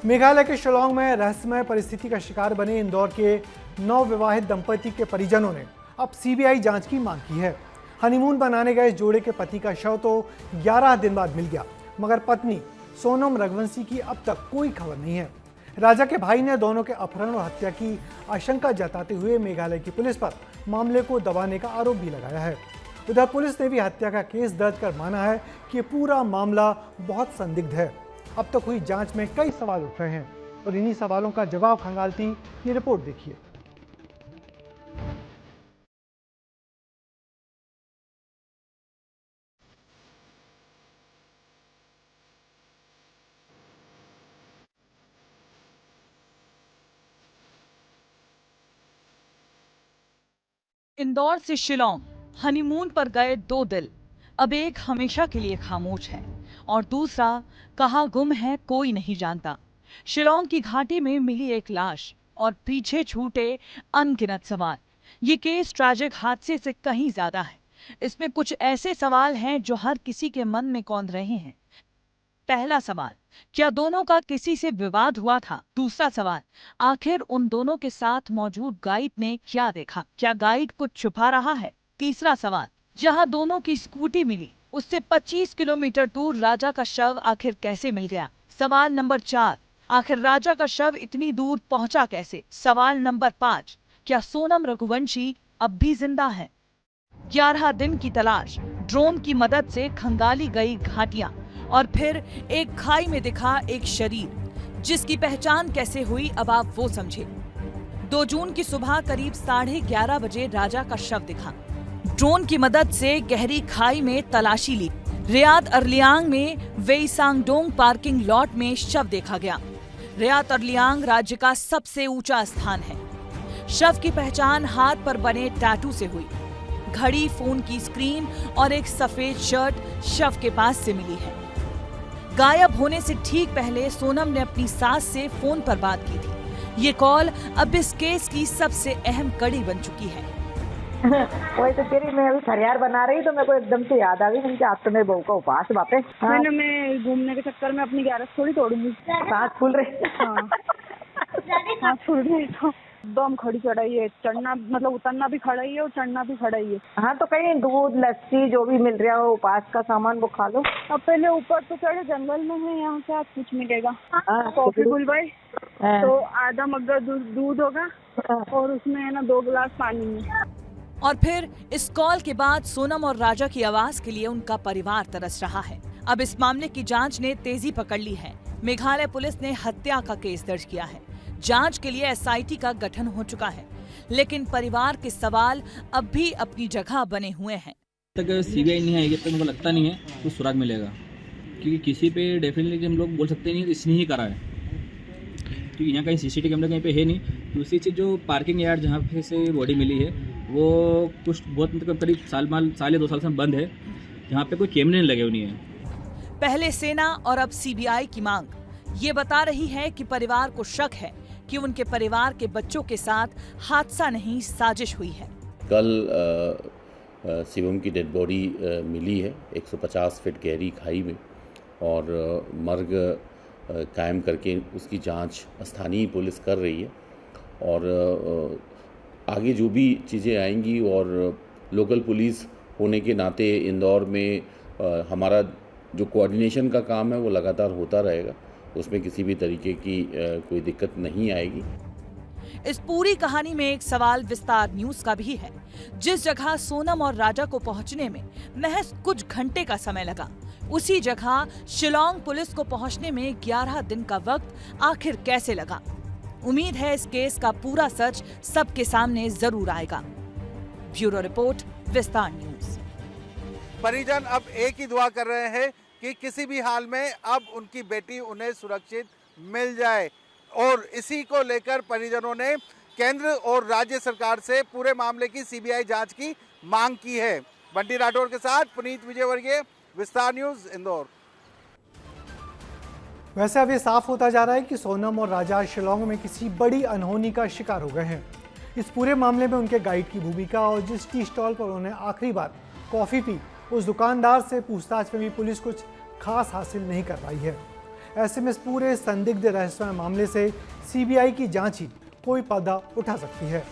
मेघालय के शिलांग में रहस्यमय परिस्थिति का शिकार बने इंदौर के नवविवाहित दंपति के परिजनों ने अब सीबीआई जांच की मांग की है। हनीमून बनाने गए जोड़े के पति का शव तो 11 दिन बाद मिल गया, मगर पत्नी सोनम रघुवंशी की अब तक कोई खबर नहीं है। राजा के भाई ने दोनों के अपहरण और हत्या की आशंका जताते हुए मेघालय की पुलिस पर मामले को दबाने का आरोप भी लगाया है। उधर पुलिस ने भी हत्या का केस दर्ज कर माना है कि पूरा मामला बहुत संदिग्ध है। अब तक हुई जांच में कई सवाल उठ रहे हैं और इन्हीं सवालों का जवाब खंगालती ये रिपोर्ट देखिए। इंदौर से शिलांग हनीमून पर गए दो दिल, अब एक हमेशा के लिए खामोश है और दूसरा कहाँ गुम है कोई नहीं जानता। शिलांग की घाटी में मिली एक लाश और पीछे छूटे अनगिनत सवाल। ये केस ट्रैजिक हादसे से कहीं ज्यादा है। इसमें कुछ ऐसे सवाल हैं जो हर किसी के मन में कौंध रहे हैं। पहला सवाल, क्या दोनों का किसी से विवाद हुआ था? दूसरा सवाल, आखिर उन दोनों के साथ मौजूद गाइड ने क्या देखा? क्या गाइड कुछ छुपा रहा है? तीसरा सवाल, जहां दोनों की स्कूटी मिली उससे 25 किलोमीटर दूर राजा का शव आखिर कैसे मिल गया? सवाल नंबर 4, आखिर राजा का शव इतनी दूर पहुंचा कैसे? सवाल नंबर 5, क्या सोनम रघुवंशी अब भी जिंदा है? 11 दिन की तलाश, ड्रोन की मदद से खंगाली गई घाटियां और फिर एक खाई में दिखा एक शरीर जिसकी पहचान कैसे हुई अब आप वो समझे। 2 जून की सुबह करीब 11:30 बजे राजा का शव दिखा। ड्रोन की मदद से गहरी खाई में तलाशी ली। रियाद अर्लियांग में वेईसांगडोंग पार्किंग लॉट में शव देखा गया। रियाद अर्लियांग राज्य का सबसे ऊंचा स्थान है। शव की पहचान हाथ पर बने टैटू से हुई। घड़ी, फोन की स्क्रीन और एक सफेद शर्ट शव के पास से मिली है। गायब होने से ठीक पहले सोनम ने अपनी सास से फोन पर बात की थी। ये कॉल अब इस केस की सबसे अहम कड़ी बन चुकी है। वही तो कह रही, मैं अभी फरियाद बना रही तो मेरे को एकदम से याद आ गई कि आज तो मेरे बहू का उपवास है बापे। मैंने मैं घूमने के चक्कर में अपनी 11 थोड़ी तोड़ूंगी। सांस फूल रही। हाँ सांस फूल रही तो दम खड़ी चढ़ाई है, चढ़ना मतलब उतरना भी खड़ा ही है और चढ़ना भी खड़ा ही है। हाँ तो कहीं दूध लस्सी जो भी मिल रहा हो उपवास का सामान वो खा लो। अब पहले ऊपर तो चढ़े, जंगल में है, यहाँ से आज कुछ मिलेगा। हाँ, कॉफी बुलवाई हाँ। तो आधा मग्गा दूध होगा और उसमें है ना 2 गिलास पानी में। और फिर इस कॉल के बाद सोनम और राजा की आवाज के लिए उनका परिवार तरस रहा है। अब इस मामले की जांच ने तेजी पकड़ ली है। मेघालय पुलिस ने हत्या का केस दर्ज किया है। जांच के लिए एसआईटी का गठन हो चुका है, लेकिन परिवार के सवाल अब भी अपनी जगह बने हुए हैं। तक सीबीआई नहीं आएगी तो मुझे लगता नहीं है तो सुराग मिलेगा, क्योंकि किसी पे डेफिनेटली हम लोग बोल सकते नहीं इसने ही करा है, क्योंकि यहाँ कहीं सीसीटीवी कैमरा कहीं पे है नहीं। दूसरी चीज़, जो पार्किंग यार्ड जहाँ पे से बॉडी मिली है वो कुछ बहुत मतलब करीब साल या 2 साल से बंद है, जहाँ पे कोई कैमरे नहीं लगे हुए हैं। पहले सेना और अब सीबीआई की मांग ये बता रही है कि परिवार को शक है कि उनके परिवार के बच्चों के साथ हादसा नहीं, साजिश हुई है। कल शिवम की डेड बॉडी मिली है 150 फीट गहरी खाई में, और मर्ग कायम करके उसकी जांच स्थानीय पुलिस कर रही है। और आगे जो भी चीज़ें आएंगी, और लोकल पुलिस होने के नाते इंदौर में हमारा जो कोऑर्डिनेशन का काम है वो लगातार होता रहेगा, उसमें किसी भी तरीके की कोई दिक्कत नहीं आएगी। इस पूरी कहानी में एक सवाल विस्तार न्यूज का भी है। जिस जगह सोनम और राजा को पहुंचने में महज कुछ घंटे का समय लगा, उसी जगह शिलांग पुलिस को पहुंचने में 11 दिन का वक्त आखिर कैसे लगा? उम्मीद है इस केस का पूरा सच सबके सामने जरूर आएगा। ब्यूरो रिपोर्ट, विस्तार न्यूज। परिजन अब एक ही दुआ कर रहे हैं कि किसी भी हाल में अब उनकी बेटी उन्हें सुरक्षित मिल जाए, और इसी को लेकर परिजनों ने केंद्र और राज्य सरकार से पूरे मामले की सीबीआई जांच की मांग की है। बंटी राठौर के साथ पुनीत विजयवर्गीय, विस्तार न्यूज, इंदौर। वैसे अब ये साफ होता जा रहा है कि सोनम और राजा शिलांग में किसी बड़ी अनहोनी का शिकार हो गए हैं। इस पूरे मामले में उनके गाइड की भूमिका और जिस टी स्टॉल पर उन्होंने आखिरी बार कॉफी पी, उस दुकानदार से पूछताछ में भी पुलिस कुछ खास हासिल नहीं कर पाई है। ऐसे में इस पूरे संदिग्ध रहस्यमय मामले से सीबीआई की जांच ही कोई पर्दा उठा सकती है।